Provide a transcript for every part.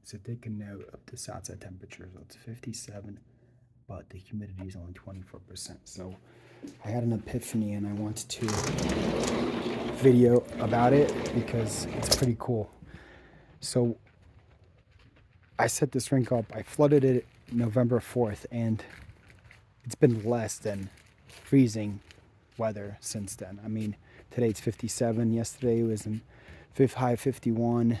So take a note of this outside temperature. So it's 57, but the humidity is only 24%. So I had an epiphany and I wanted to video about it because it's pretty cool. So I set this rink up, I flooded it November 4th, and it's been less than freezing weather since then. I mean, today it's 57, yesterday it was in high 51.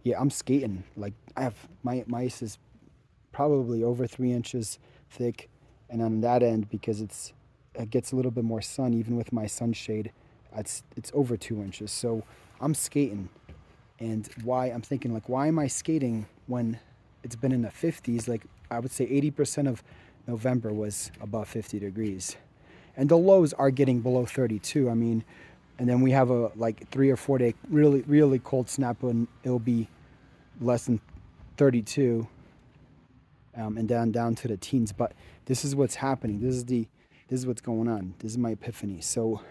Yeah, I'm skating. Like, I have my ice is probably over 3 inches thick, and on that end, because it gets a little bit more sun, even with my sunshade, it's over 2 inches. So I'm skating, and why I'm thinking like, why am I skating when it's been in the 50s? Like, I would say 80% of November was above 50 degrees, and the lows are getting below 32. I mean, and then we have a like 3 or 4 day really cold snap when it'll be less than 32, and down to the teens. But this is what's happening. This is what's going on. This is my epiphany. So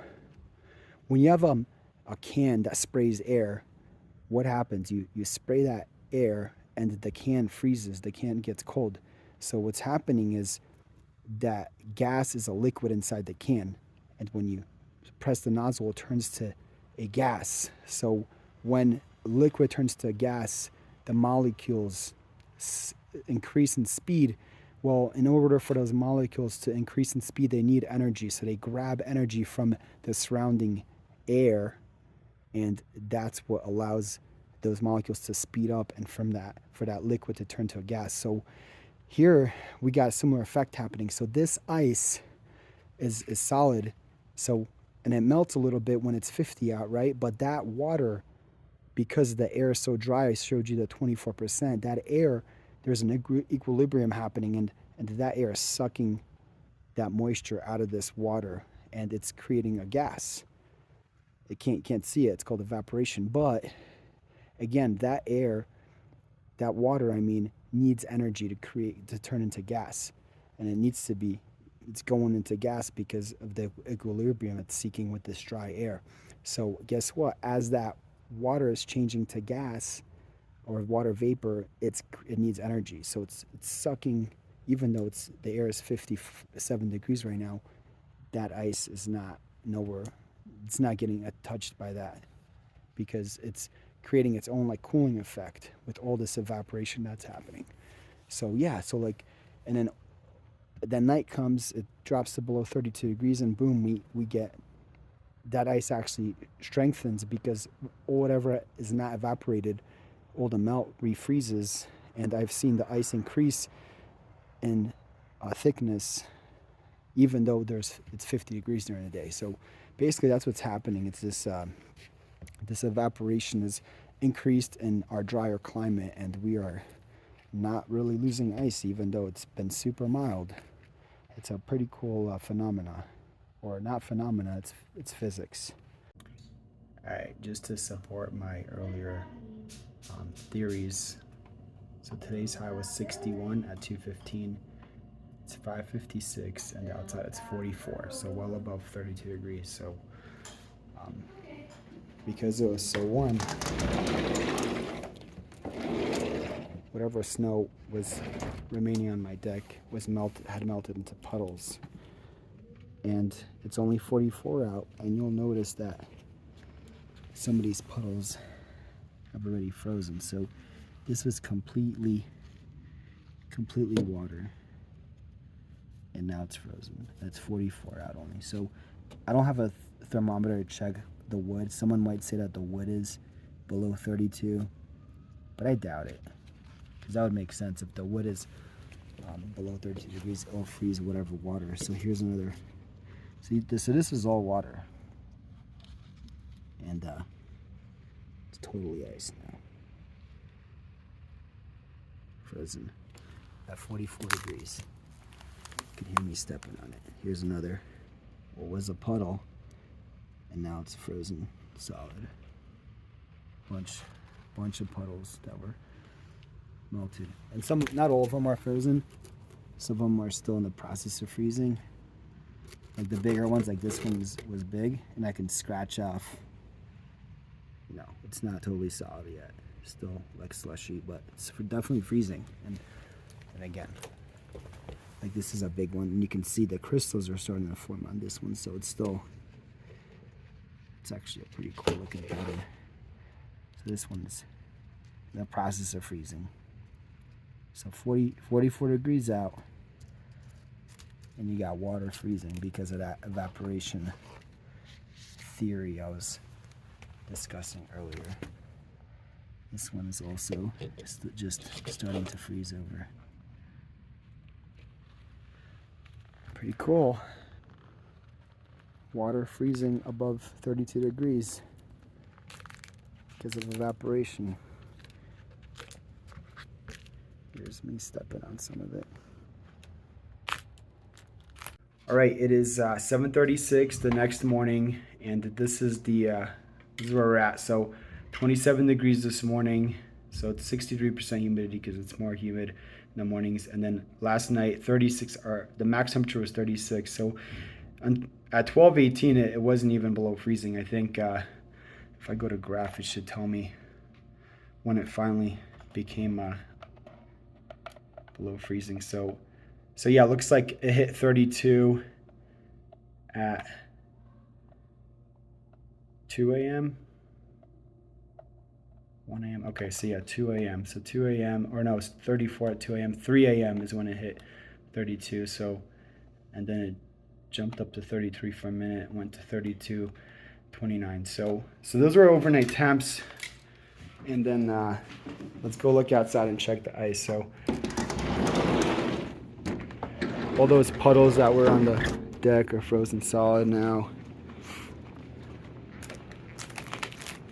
when you have a can that sprays air, what happens? You spray that air and the can freezes. The can gets cold. So what's happening is that gas is a liquid inside the can, and when you press the nozzle, it turns to a gas. So when liquid turns to a gas, the molecules increase in speed. Well, in order for those molecules to increase in speed, they need energy. So they grab energy from the surrounding air, and that's what allows those molecules to speed up, and from that, for that liquid to turn to a gas. So here we got a similar effect happening. So this ice is solid. So, and it melts a little bit when it's 50 out, right? But that water, because the air is so dry, I showed you the 24%, that air, there's an equilibrium happening, and that air is sucking that moisture out of this water, and it's creating a gas. It can't see it. It's called evaporation. But again, that air, that water, I mean, needs energy to turn into gas, and it's going into gas because of the equilibrium it's seeking with this dry air. So guess what? As that water is changing to gas or water vapor, it needs energy. So it's sucking, even though the air is 57 degrees right now. That ice is not nowhere. It's not getting touched by that because it's creating its own like cooling effect with all this evaporation that's happening. So yeah, so like, and then night comes, it drops to below 32 degrees, and boom, we get that ice actually strengthens because whatever is not evaporated, all the melt refreezes, and I've seen the ice increase in thickness even though it's 50 degrees during the day. So basically that's what's happening. It's this evaporation is increased in our drier climate, and we are not really losing ice even though it's been super mild. It's a pretty cool phenomena, or not phenomena, it's physics. All right, just to support my earlier theories. So today's high was 61 at 2:15. It's 5:56, and outside it's 44, so well above 32 degrees. So um, because it was so warm, whatever snow was remaining on my deck had melted into puddles. And it's only 44 out, and you'll notice that some of these puddles have already frozen. So this was completely water, and now it's frozen. That's 44 out only. So I don't have a thermometer to check the wood. Someone might say that the wood is below 32, but I doubt it, because that would make sense. If the wood is below 32 degrees, it'll freeze whatever water. So here's another. See, so this is all water, and it's totally ice now, frozen at 44 degrees. You can hear me stepping on it. Here's another. What was a puddle, and now it's frozen solid. Bunch of puddles that were melted, and some, not all of them are frozen. Some of them are still in the process of freezing. Like the bigger ones, like this one was big, and I can scratch off. No, it's not totally solid yet. still like slushy, but it's definitely freezing. And again, like this is a big one, and you can see the crystals are starting to form on this one, so it's actually a pretty cool looking pattern. So this one's in the process of freezing. So 44 degrees out, and you got water freezing because of that evaporation theory I was discussing earlier. This one is also just starting to freeze over. Pretty cool. Water freezing above 32 degrees because of evaporation. Here's me stepping on some of it. All right, it is 7:36 the next morning, and this is where we're at. So 27 degrees this morning, so it's 63% humidity because it's more humid in the mornings. And then last night, 36, or the max temperature was 36. So at 12:18, it wasn't even below freezing. I think if I go to graph, it should tell me when it finally became below freezing. So yeah, it looks like it hit 32 at 2 a.m. 1 a.m. Okay, so yeah, 2 a.m. So 2 a.m. or no, it's 34 at 2 a.m. 3 a.m. is when it hit 32. So, and then it jumped up to 33 for a minute, went to 32.29. So those were overnight temps. And then let's go look outside and check the ice. So all those puddles that were on the deck are frozen solid now.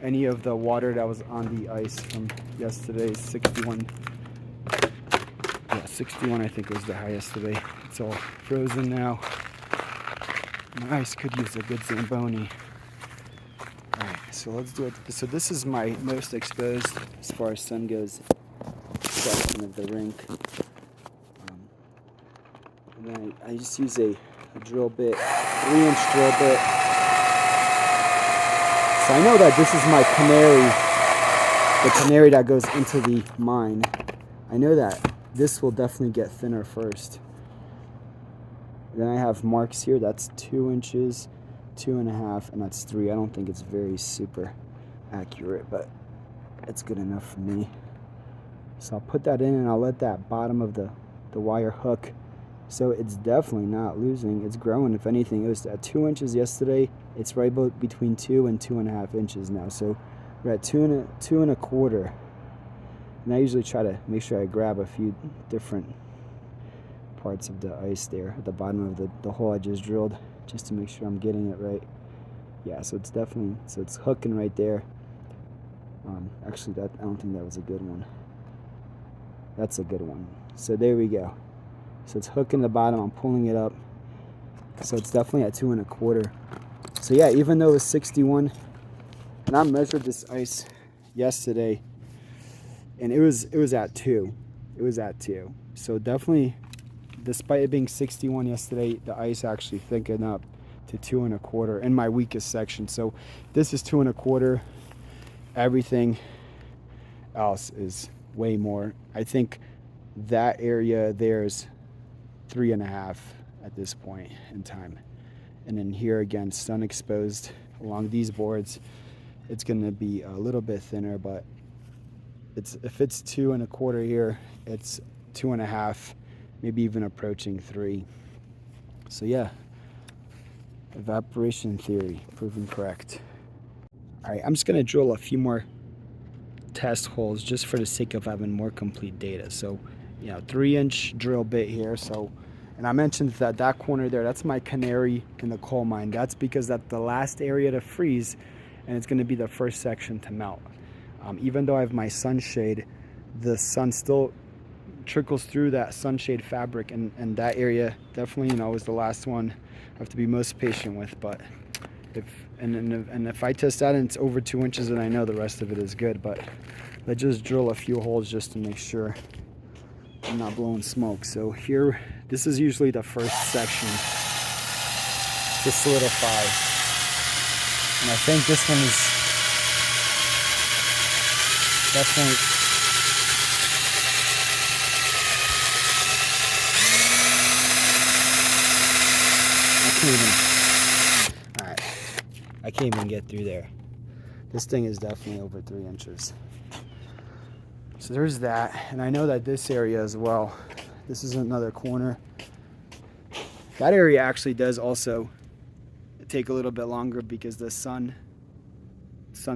Any of the water that was on the ice from yesterday's 61. Yeah, 61 I think was the highest today. It's all frozen now. My ice could use a good Zamboni. Alright, so let's do it. So this is my most exposed as far as sun goes section of the rink. And then I just use a drill bit, 3-inch drill bit. So I know that this is my canary, the canary that goes into the mine. I know that this will definitely get thinner first. Then I have marks here, that's 2 inches, 2.5, and that's 3. I don't think it's very super accurate, but it's good enough for me. So I'll put that in and I'll let that bottom of the wire hook. So it's definitely not losing, it's growing. If anything, it was at 2 inches yesterday. It's right about between 2 and 2.5 inches now. So we're at 2.25. And I usually try to make sure I grab a few different parts of the ice there at the bottom of the hole I just drilled, just to make sure I'm getting it right. Yeah, so it's definitely, so it's hooking right there. Actually, I don't think that was a good one. That's a good one. So there we go. So it's hooking the bottom, I'm pulling it up. So it's definitely at 2.25. So yeah, even though it was 61, and I measured this ice yesterday, and it was at 2. It was at 2. So definitely, despite it being 61 yesterday, the ice actually thickened up to 2.25 in my weakest section. So this is 2.25. Everything else is way more. I think that area there's 3.5 at this point in time. And then here again, sun exposed along these boards, it's going to be a little bit thinner, but if it's 2.25 here, it's 2.5, maybe even approaching 3. So yeah, evaporation theory proven correct. All right, I'm just going to drill a few more test holes just for the sake of having more complete data. So, 3-inch drill bit here. So, and I mentioned that corner there, that's my canary in the coal mine. That's because that's the last area to freeze, and it's going to be the first section to melt. Even though I have my sunshade, the sun still trickles through that sunshade fabric, and that area definitely, is the last one I have to be most patient with. But if I test that and it's over 2 inches, then I know the rest of it is good. But let's just drill a few holes just to make sure I'm not blowing smoke. So here, this is usually the first section to solidify, and I think this one is definitely. Alright, I can't even get through there. This thing is definitely over 3 inches. So there's that, and I know that this area as well, this is another corner. That area actually does also take a little bit longer because the sun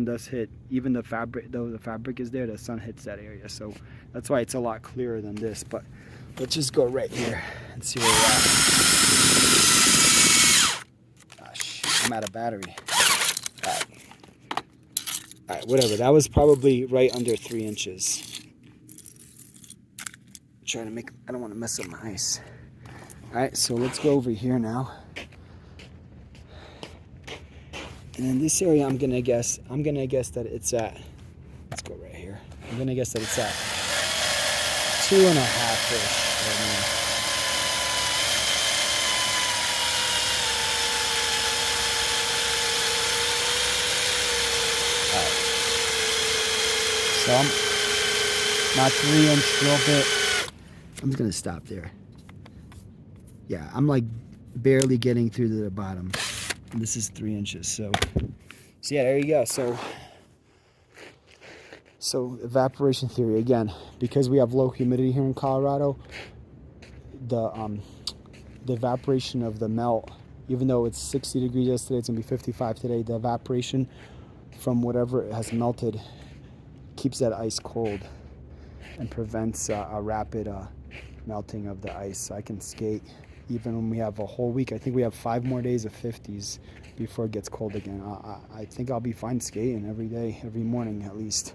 does hit, even the fabric, though the fabric is there, the sun hits that area. So that's why it's a lot clearer than this. But let's just go right here and see where we're at. Gosh, I'm out of battery. All right, whatever. That was probably right under 3 inches. Trying to make, I don't want to mess up my ice. All right, so let's go over here now. And in this area, I'm gonna guess that it's at, let's go right here. I'm gonna guess that it's at 2.5-ish right now. All right. So I'm my 3-inch drill bit. I'm just gonna stop there. Yeah, I'm like barely getting through to the bottom. And this is 3 inches. So yeah, there you go. So evaporation theory again, because we have low humidity here in Colorado, the evaporation of the melt, even though it's 60 degrees yesterday, it's gonna be 55 today. The evaporation from whatever has melted keeps that ice cold and prevents a rapid melting of the ice. So I can skate even when we have a whole week. I think we have 5 more days of 50s before it gets cold again. I think I'll be fine skating every day, every morning at least.